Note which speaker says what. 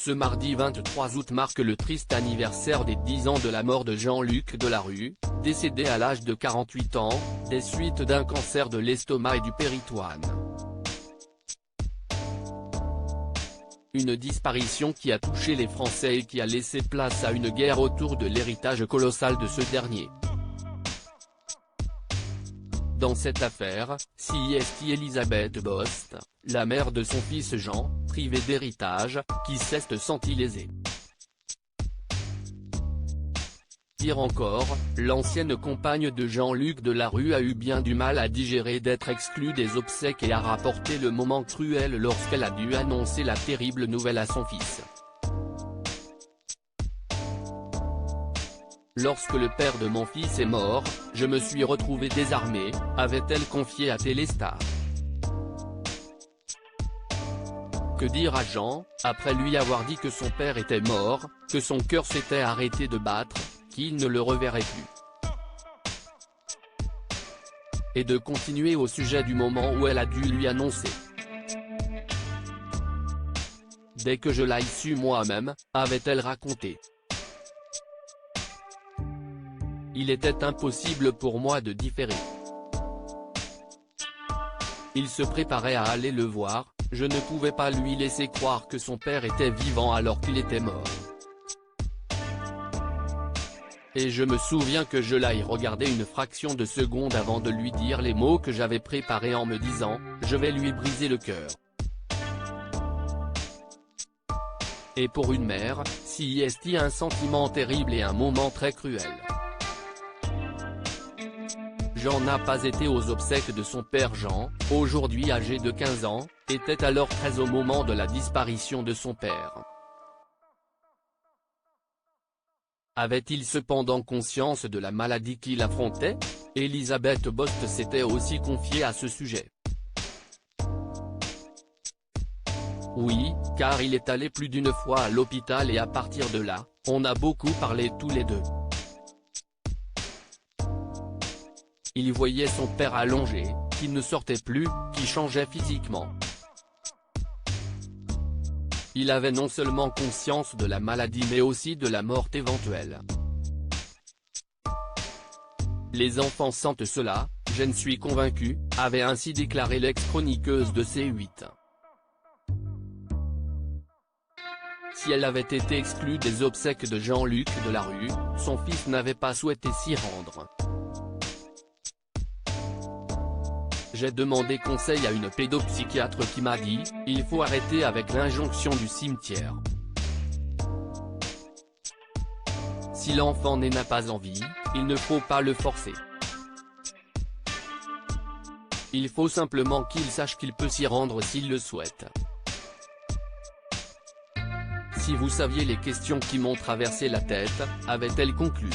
Speaker 1: Ce mardi 23 août marque le triste anniversaire des 10 ans de la mort de Jean-Luc Delarue, décédé à l'âge de 48 ans, des suites d'un cancer de l'estomac et du péritoine. Une disparition qui a touché les Français et qui a laissé place à une guerre autour de l'héritage colossal de ce dernier. Dans cette affaire, c'est Elisabeth Bost, la mère de son fils Jean, privée d'héritage, qui s'est sentie lésée. Pire encore, l'ancienne compagne de Jean-Luc Delarue a eu bien du mal à digérer d'être exclue des obsèques et a rapporté le moment cruel lorsqu'elle a dû annoncer la terrible nouvelle à son fils. Lorsque le père de mon fils est mort, je me suis retrouvée désarmée, avait-elle confié à Téléstar. Que dire à Jean, après lui avoir dit que son père était mort, que son cœur s'était arrêté de battre, qu'il ne le reverrait plus. Et de continuer au sujet du moment où elle a dû lui annoncer. Dès que je l'ai su moi-même, avait-elle raconté. Il était impossible pour moi de différer. Il se préparait à aller le voir, je ne pouvais pas lui laisser croire que son père était vivant alors qu'il était mort. Et je me souviens que je l'ai regardé une fraction de seconde avant de lui dire les mots que j'avais préparés en me disant, je vais lui briser le cœur. Et pour une mère, c'est un sentiment terrible et un moment très cruel. Jean n'a pas été aux obsèques de son père Jean, aujourd'hui âgé de 15 ans, était alors 13 au moment de la disparition de son père. Avait-il cependant conscience de la maladie qu'il affrontait? Elisabeth Bost s'était aussi confiée à ce sujet. Oui, car il est allé plus d'une fois à l'hôpital et à partir de là, on a beaucoup parlé tous les deux. Il voyait son père allongé, qui ne sortait plus, qui changeait physiquement. Il avait non seulement conscience de la maladie mais aussi de la mort éventuelle. Les enfants sentent cela, je ne suis convaincu, avait ainsi déclaré l'ex-chroniqueuse de C8. Si elle avait été exclue des obsèques de Jean-Luc Delarue, son fils n'avait pas souhaité s'y rendre. J'ai demandé conseil à une pédopsychiatre qui m'a dit, il faut arrêter avec l'injonction du cimetière. Si l'enfant n'a pas envie, il ne faut pas le forcer. Il faut simplement qu'il sache qu'il peut s'y rendre s'il le souhaite. Si vous saviez les questions qui m'ont traversé la tête, avait-elle conclu.